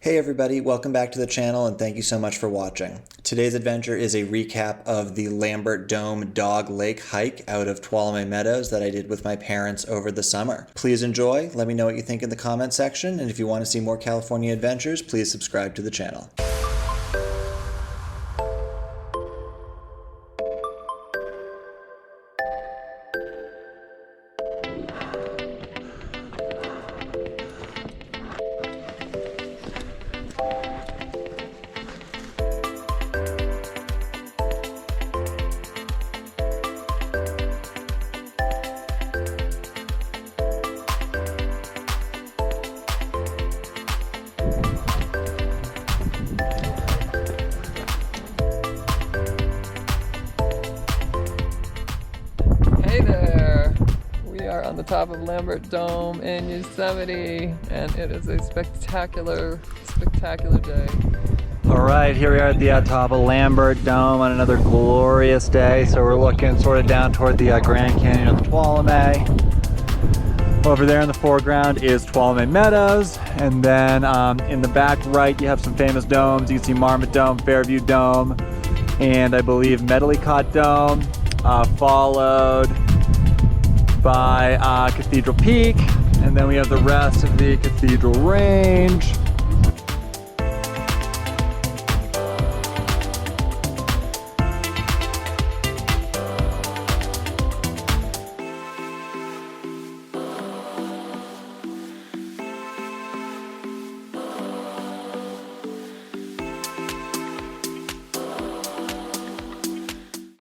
Hey everybody, welcome back to the channel and thank you so much for watching. Today's adventure is a recap of the Lembert Dome Dog Lake hike out of Tuolumne Meadows that I did with my parents over the summer. Please enjoy, let me know what you think in the comment section, and if you want to see more California adventures, please subscribe to the channel. Hey there! We are on the top of Lembert Dome in Yosemite, and it is a spectacular, spectacular day. All right, here we are at the top of Lembert Dome on another glorious day. So we're looking sort of down toward the Grand Canyon of the Tuolumne. Over there in the foreground is Tuolumne Meadows, and then in the back right you have some famous domes. You can see Marmot Dome, Fairview Dome, and I believe Medlicott Dome, followed by Cathedral Peak, and then we have the rest of the Cathedral Range.